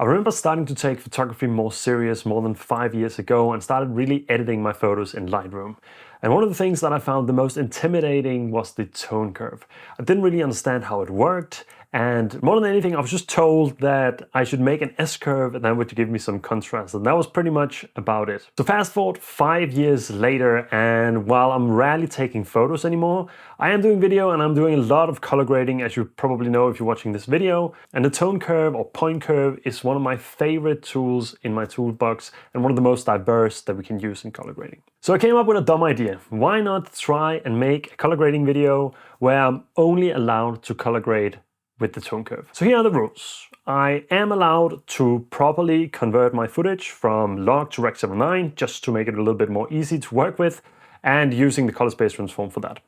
I remember starting to take photography more serious more than 5 years ago and started really editing my photos in Lightroom. And one of the things that I found the most intimidating was the tone curve. I didn't really understand how it worked, and more than anything I was just told that I should make an S-curve and that would give me some contrast, and that was pretty much about it. So fast forward 5 years later, and while I'm rarely taking photos anymore, I am doing video and I'm doing a lot of color grading, as you probably know if you're watching this video. And the tone curve or point curve is one of my favorite tools in my toolbox and one of the most diverse that we can use in color grading. So I came up with a dumb idea. Why not try and make a color grading video where I'm only allowed to color grade with the tone curve. So here are the rules. I am allowed to properly convert my footage from log to Rec 79 just to make it a little bit more easy to work with, and using the color space transform for that.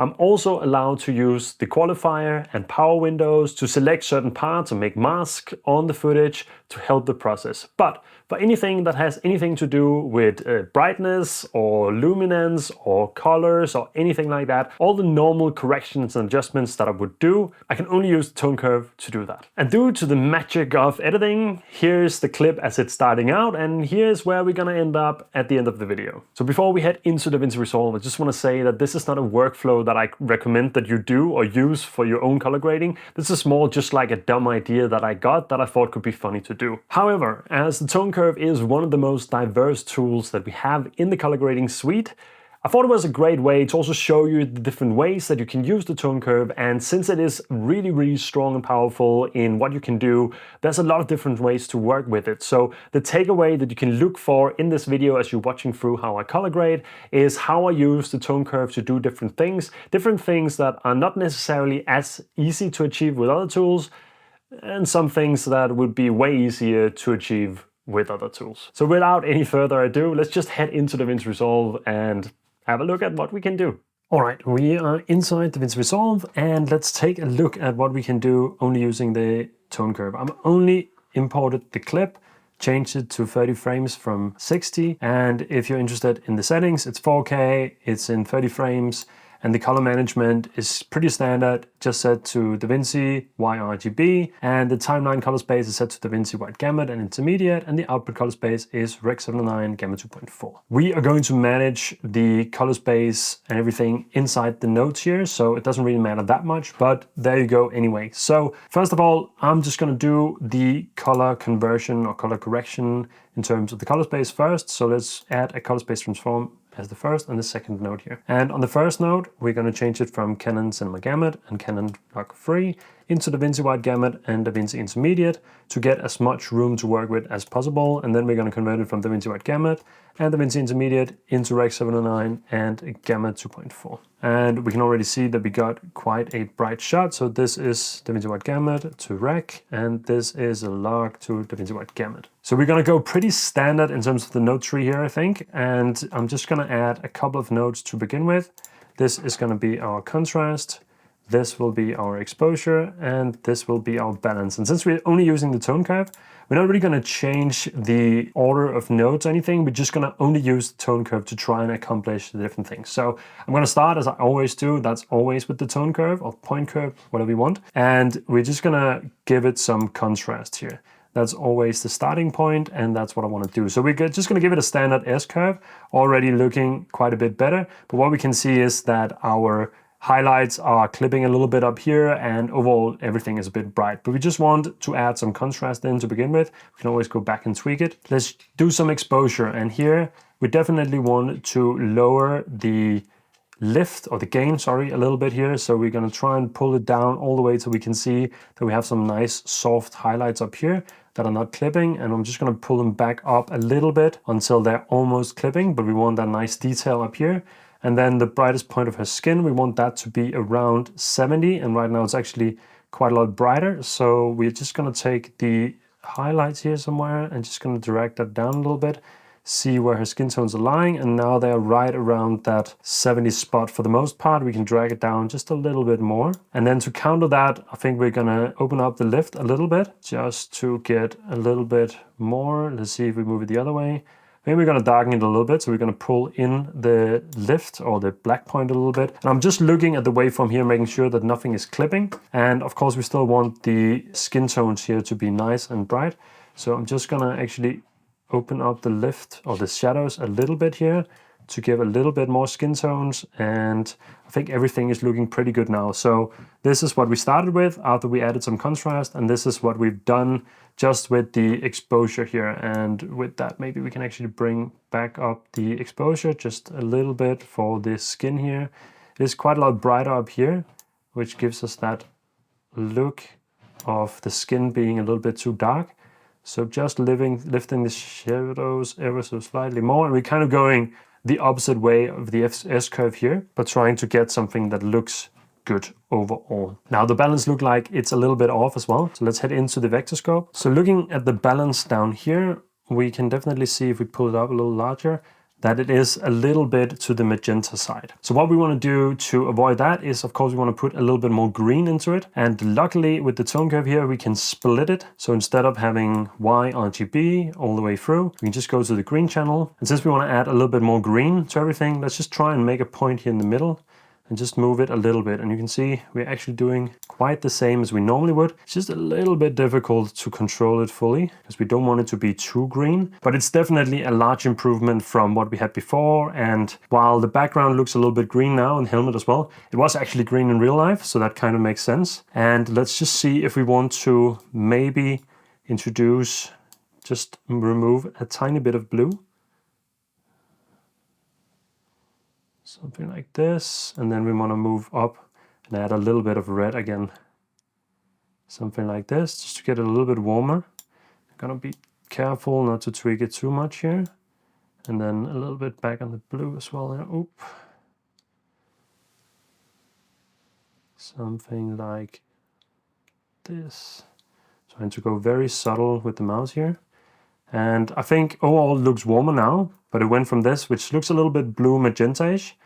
I'm also allowed to use the qualifier and power windows to select certain parts and make masks on the footage to help the process. But for anything that has anything to do with brightness or luminance or colors or anything like that, all the normal corrections and adjustments that I would do, I can only use the tone curve to do that. And due to the magic of editing, here's the clip as it's starting out, and here's where we're gonna end up at the end of the video. So before we head into DaVinci Resolve, I just wanna say that this is not a workflow that I recommend that you do or use for your own color grading. This is more just like a dumb idea that I got that I thought could be funny to do. However, as the tone curve is one of the most diverse tools that we have in the color grading suite, I thought it was a great way to also show you the different ways that you can use the tone curve, and since it is really, really strong and powerful in what you can do, there's a lot of different ways to work with it. So the takeaway that you can look for in this video as you're watching through how I color grade is how I use the tone curve to do different things that are not necessarily as easy to achieve with other tools, and some things that would be way easier to achieve with other tools. So without any further ado, let's just head into DaVinci Resolve and have a look at what we can do. All right, we are inside DaVinci Resolve, and let's take a look at what we can do only using the tone curve. I'm only imported the clip, changed it to 30 frames from 60, and if you're interested in the settings, it's 4K, it's in 30 frames, and the color management is pretty standard, just set to DaVinci YRGB, and the timeline color space is set to DaVinci Wide Gamut and Intermediate, and the output color space is Rec 79 Gamma 2.4. We are going to manage the color space and everything inside the notes here, so it doesn't really matter that much, but there you go anyway. So first of all, I'm just gonna do the color conversion or color correction in terms of the color space first. So let's add a color space transform as the first and the second node here. And on the first node, we're going to change it from Canon Cinema Gamut and Canon Log Free into DaVinci Wide Gamut and DaVinci Intermediate to get as much room to work with as possible. And then we're going to convert it from DaVinci Wide Gamut and DaVinci Intermediate into Rec 79 and Gamma 2.4. And we can already see that we got quite a bright shot. So this is DaVinci Wide Gamut to Rec, and this is a log to DaVinci Wide Gamut. So we're gonna go pretty standard in terms of the node tree here, I think. And I'm just gonna add a couple of nodes to begin with. This is gonna be our contrast. This will be our exposure, and this will be our balance. And since we're only using the tone curve, we're not really going to change the order of nodes or anything. We're just going to only use the tone curve to try and accomplish the different things. So I'm going to start as I always do. That's always with the tone curve or point curve, whatever you want. And we're just going to give it some contrast here. That's always the starting point, and that's what I want to do. So we're just going to give it a standard S-curve, already looking quite a bit better. But what we can see is that our highlights are clipping a little bit up here, and overall everything is a bit bright. But we just want to add some contrast in to begin with. We can always go back and tweak it. Let's do some exposure, and here we definitely want to lower the lift or the gain, sorry, a little bit here. So we're going to try and pull it down all the way so we can see that we have some nice soft highlights up here that are not clipping, and I'm just going to pull them back up a little bit until they're almost clipping, but we want that nice detail up here. And then the brightest point of her skin, we want that to be around 70. And right now it's actually quite a lot brighter. So we're just going to take the highlights here somewhere and just going to drag that down a little bit, see where her skin tones are lying. And now they're right around that 70 spot for the most part. We can drag it down just a little bit more. And then to counter that, I think we're going to open up the lift a little bit just to get a little bit more. Let's see if we move it the other way. Maybe we're going to darken it a little bit, so we're going to pull in the lift or the black point a little bit. And I'm just looking at the waveform here, making sure that nothing is clipping. And of course, we still want the skin tones here to be nice and bright. So I'm just gonna actually open up the lift or the shadows a little bit here to give a little bit more skin tones, and I think everything is looking pretty good now. So this is what we started with after we added some contrast, and this is what we've done just with the exposure here. And with that, maybe we can actually bring back up the exposure just a little bit for this skin here. It is quite a lot brighter up here, which gives us that look of the skin being a little bit too dark. So just lifting the shadows ever so slightly more, and we're kind of going the opposite way of the S-curve here, but trying to get something that looks good overall. Now the balance look like it's a little bit off as well. So let's head into the vector scope. So looking at the balance down here, we can definitely see if we pull it up a little larger, that it is a little bit to the magenta side. So what we want to do to avoid that is, of course, we want to put a little bit more green into it. And luckily with the tone curve here, we can split it. So instead of having Y RGB all the way through, we can just go to the green channel. And since we want to add a little bit more green to everything, let's just try and make a point here in the middle and just move it a little bit. And you can see we're actually doing quite the same as we normally would. It's just a little bit difficult to control it fully because we don't want it to be too green, but it's definitely a large improvement from what we had before. And while the background looks a little bit green now and helmet as well, it was actually green in real life. So that kind of makes sense. And let's just see if we want to maybe just remove a tiny bit of blue. Something like this, and then we want to move up and add a little bit of red again. Something like this, just to get it a little bit warmer. I'm gonna be careful not to tweak it too much here. And then a little bit back on the blue as well here. Oop. Something like this. Trying to go very subtle with the mouse here. And I think overall it looks warmer now, but it went from this, which looks a little bit blue magenta-ish,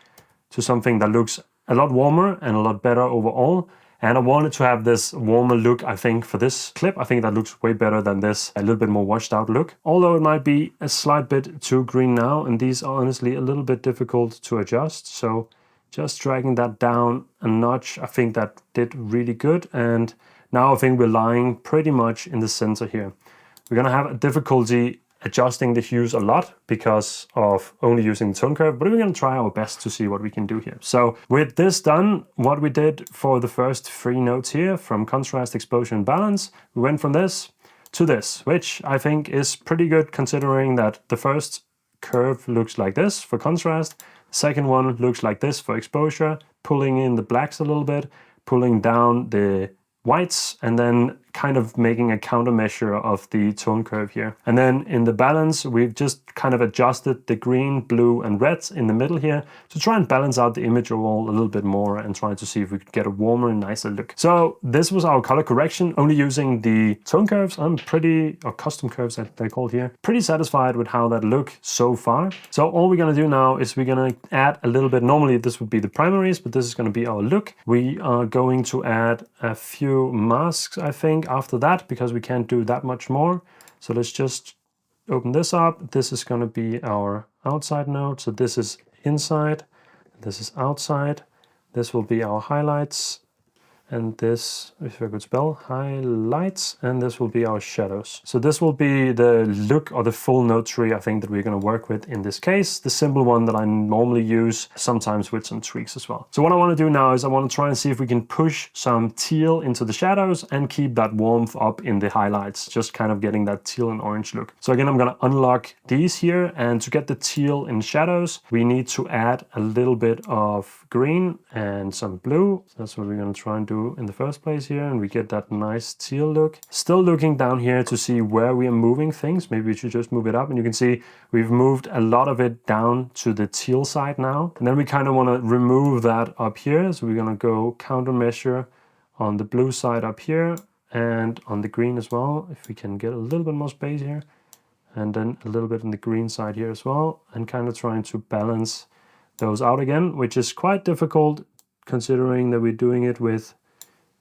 to something that looks a lot warmer and a lot better overall. And I wanted to have this warmer look, I think, for this clip. I think that looks way better than this a little bit more washed out look. Although it might be a slight bit too green now, and these are honestly a little bit difficult to adjust. So just dragging that down a notch, I think that did really good. And now I think we're lying pretty much in the center here. We're gonna have a difficulty adjusting the hues a lot because of only using the tone curve, but we're going to try our best to see what we can do here. So with this done, what we did for the first 3 notes here, from contrast, exposure, and balance, we went from this to this, which I think is pretty good considering that the first curve looks like this for contrast, the second one looks like this for exposure, pulling in the blacks a little bit, pulling down the whites, and then kind of making a countermeasure of the tone curve here. And then in the balance, we've just kind of adjusted the green, blue, and reds in the middle here to try and balance out the image overall a little bit more and trying to see if we could get a warmer and nicer look. So this was our color correction, only using the tone curves. I'm pretty, or custom curves that they're called here, pretty satisfied with how that look so far. So all we're gonna do now is we're gonna add a little bit, normally this would be the primaries, but this is gonna be our look. We are going to add a few masks, I think, after that, because we can't do that much more. So let's just open this up. This is going to be our outside node. So this is inside, this is outside. This will be our highlights. And this, if I could spell, highlights, and this will be our shadows. So this will be the look or the full node tree, I think, that we're gonna work with in this case. The simple one that I normally use, sometimes with some tweaks as well. So what I wanna do now is I wanna try and see if we can push some teal into the shadows and keep that warmth up in the highlights, just kind of getting that teal and orange look. So again, I'm gonna unlock these here, and to get the teal in shadows, we need to add a little bit of green and some blue. So that's what we're gonna try and do in the first place here, and we get that nice teal look. Still looking down here to see where we are moving things. Maybe we should just move it up, and you can see we've moved a lot of it down to the teal side now. And then we kind of want to remove that up here. So we're going to go countermeasure on the blue side up here and on the green as well. If we can get a little bit more space here, and then a little bit on the green side here as well, and kind of trying to balance those out again, which is quite difficult considering that we're doing it with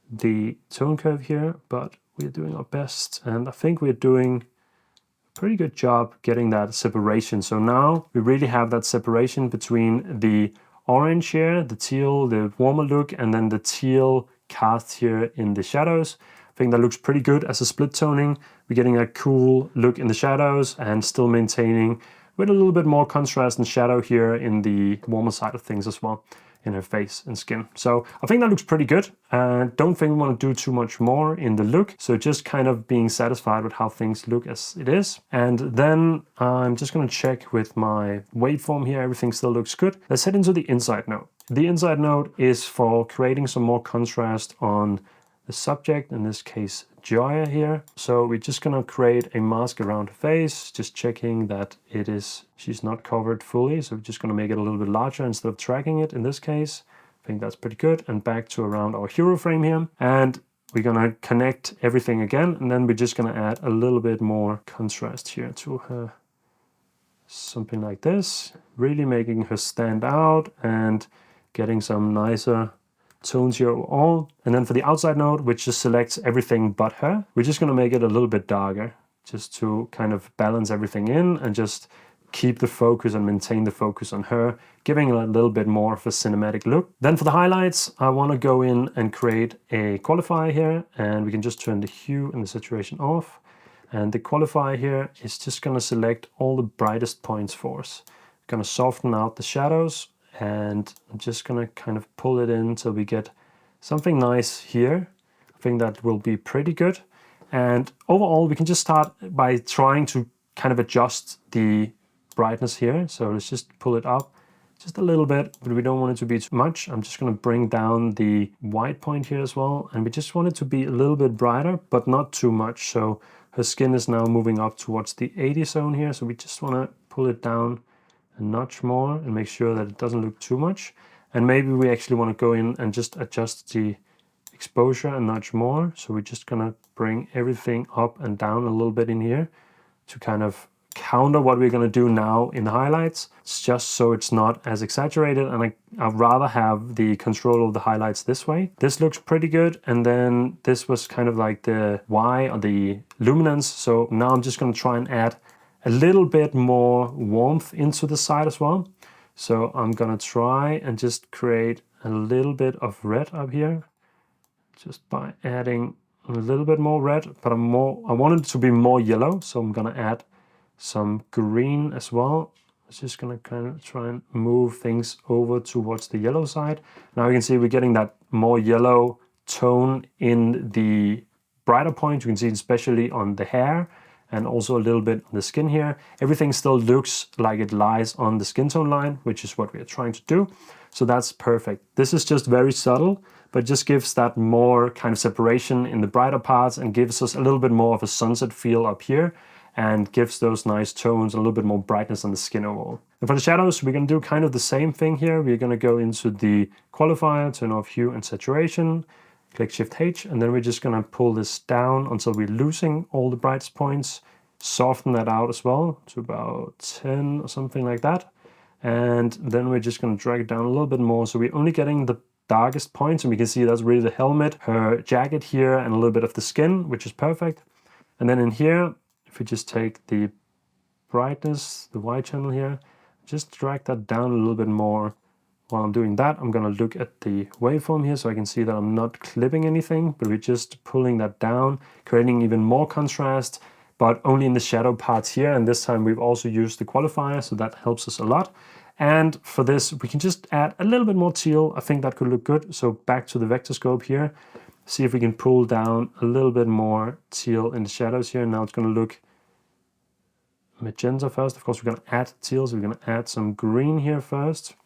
the tone curve here, but we're doing our best, and I think we're doing a pretty good job getting that separation. So now we really have that separation between the orange here, the teal, the warmer look, and then the teal cast here in the shadows. I think that looks pretty good as a split toning, we're getting a cool look in the shadows and still maintaining with a little bit more contrast and shadow here in the warmer side of things as well, in her face and skin. So I think that looks pretty good. Don't think we want to do too much more in the look. So just kind of being satisfied with how things look as it is. And then I'm just going to check with my waveform here. Everything still looks good. Let's head into the inside node. The inside node is for creating some more contrast on the subject, in this case Joya here. So we're just gonna create a mask around her face, just checking that she's not covered fully. So we're just gonna make it a little bit larger instead of dragging it in this case. I think that's pretty good. And back to around our hero frame here. And we're gonna connect everything again, and then we're just gonna add a little bit more contrast here to her. Something like this, really making her stand out and getting some nicer tones here overall. And then for the outside node, which just selects everything but her, we're just going to make it a little bit darker, just to kind of balance everything in and just keep the focus and maintain the focus on her, giving a little bit more of a cinematic look. Then for the highlights, I want to go in and create a qualifier here, and we can just turn the hue and the saturation off. And the qualifier here is just going to select all the brightest points for us. Going to soften out the shadows, and I'm just going to kind of pull it in till we get something nice here. I think that will be pretty good. And overall, we can just start by trying to kind of adjust the brightness here. So let's just pull it up just a little bit, but we don't want it to be too much. I'm just going to bring down the white point here as well. And we just want it to be a little bit brighter, but not too much. So her skin is now moving up towards the 80 zone here. So we just want to pull it down a notch more and make sure that it doesn't look too much. And maybe we actually want to go in and just adjust the exposure a notch more. So we're just gonna bring everything up and down a little bit in here to kind of counter what we're gonna do now in the highlights. It's just so it's not as exaggerated, and I'd rather have the control of the highlights this way. This looks pretty good. And then this was kind of like the Y or the luminance. So now I'm just gonna try and add a little bit more warmth into the side as well. So I'm gonna try and just create a little bit of red up here, just by adding a little bit more red, but I want it to be more yellow. So I'm gonna add some green as well. It's just gonna kind of try and move things over towards the yellow side. Now you can see we're getting that more yellow tone in the brighter point. You can see it especially on the hair, and also a little bit on the skin here. Everything still looks like it lies on the skin tone line, which is what we are trying to do. So that's perfect. This is just very subtle, but just gives that more kind of separation in the brighter parts and gives us a little bit more of a sunset feel up here, and gives those nice tones, a little bit more brightness on the skin overall. And for the shadows, we're gonna do kind of the same thing here. We're gonna go into the qualifier, turn off hue and saturation, click Shift H, and then we're just gonna pull this down until we're losing all the brightest points, soften that out as well to about 10 or something like that. And then we're just gonna drag it down a little bit more. So we're only getting the darkest points, and we can see that's really the helmet, her jacket here, and a little bit of the skin, which is perfect. And then in here, if we just take the brightness, the white channel here, just drag that down a little bit more. While I'm doing that, I'm gonna look at the waveform here so I can see that I'm not clipping anything, but we're just pulling that down, creating even more contrast, but only in the shadow parts here. And this time we've also used the qualifier, so that helps us a lot. And for this, we can just add a little bit more teal. I think that could look good. So back to the vector scope here, see if we can pull down a little bit more teal in the shadows here. Now it's gonna look magenta first. Of course, we're gonna add teal, so we're gonna add some green here first.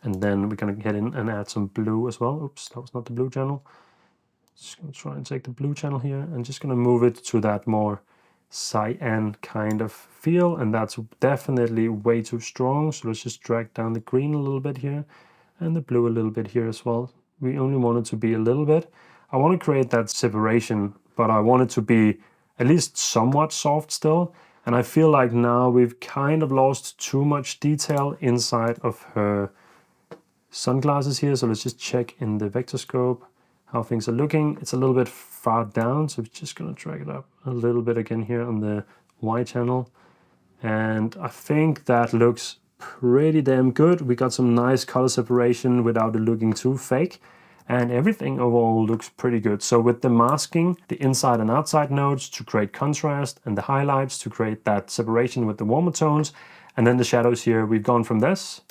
And then we're gonna get in and add some blue as well. Oops, that was not the blue channel. Just gonna try and take the blue channel here and just gonna move it to that more cyan kind of feel. And that's definitely way too strong. So let's just drag down the green a little bit here and the blue a little bit here as well. We only want it to be a little bit. I want to create that separation, but I want it to be at least somewhat soft still. And I feel like now we've kind of lost too much detail inside of her sunglasses here. So let's just check in the vector scope how things are looking. It's a little bit far down, so we're just gonna drag it up a little bit again here on the Y channel. And I think that looks pretty damn good. We got some nice color separation without it looking too fake. and everything overall looks pretty good. So with the masking, the inside and outside nodes to create contrast, and the highlights to create that separation with the warmer tones, and then the shadows here, we've gone from this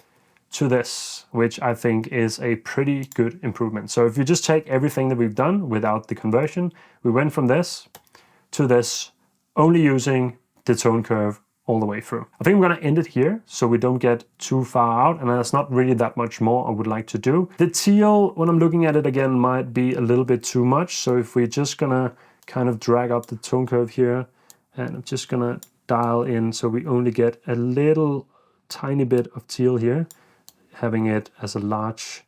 to this, which I think is a pretty good improvement. So if you just take everything that we've done without the conversion, we went from this to this, only using the tone curve all the way through. I think I'm gonna end it here so we don't get too far out, and there's not really that much more I would like to do. The teal, when I'm looking at it again, might be a little bit too much. So if we're just gonna kind of drag up the tone curve here, and I'm just gonna dial in so we only get a little tiny bit of teal here. Having it as a large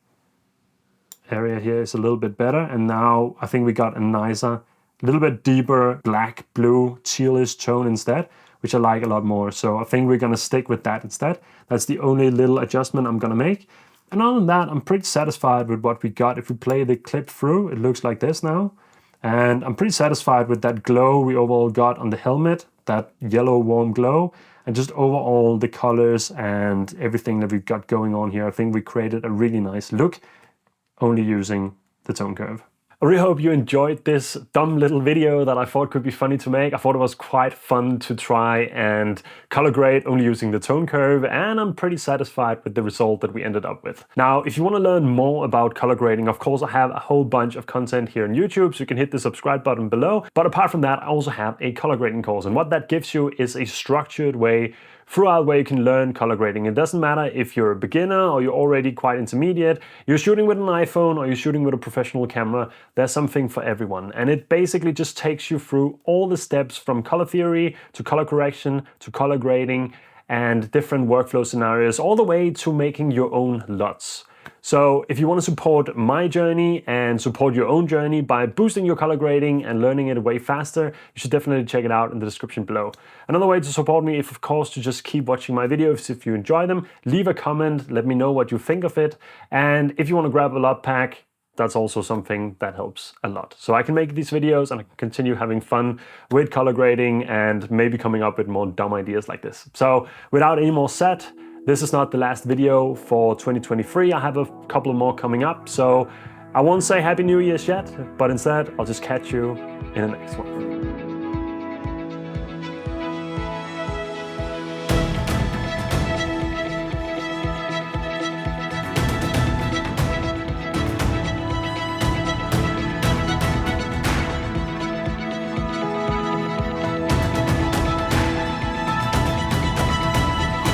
area here is a little bit better. And now I think we got a nicer, little bit deeper black, blue, tealish tone instead, which I like a lot more. So I think we're gonna stick with that instead. That's the only little adjustment I'm gonna make. And other than that, I'm pretty satisfied with what we got. If we play the clip through, it looks like this now. And I'm pretty satisfied with that glow we overall got on the helmet, that yellow warm glow, and just overall the colors and everything that we've got going on here. I think we created a really nice look only using the tone curve. I really hope you enjoyed this dumb little video that I thought could be funny to make. I thought it was quite fun to try and color grade only using the tone curve, and I'm pretty satisfied with the result that we ended up with. Now, if you want to learn more about color grading, of course, I have a whole bunch of content here on YouTube, so you can hit the subscribe button below. But apart from that, I also have a color grading course, and what that gives you is a structured way throughout where you can learn color grading. It doesn't matter if you're a beginner or you're already quite intermediate, you're shooting with an iPhone or you're shooting with a professional camera, there's something for everyone. And it basically just takes you through all the steps from color theory to color correction to color grading and different workflow scenarios, all the way to making your own LUTs. So if you want to support my journey and support your own journey by boosting your color grading and learning it way faster, you should definitely check it out in the description below. Another way to support me is, of course, to just keep watching my videos if you enjoy them. Leave a comment, let me know what you think of it. And if you want to grab a LUT pack, that's also something that helps a lot. So I can make these videos and I can continue having fun with color grading and maybe coming up with more dumb ideas like this. So without any more said, this is not the last video for 2023. I have a couple more coming up, so I won't say Happy New Year's yet, but instead I'll just catch you in the next one.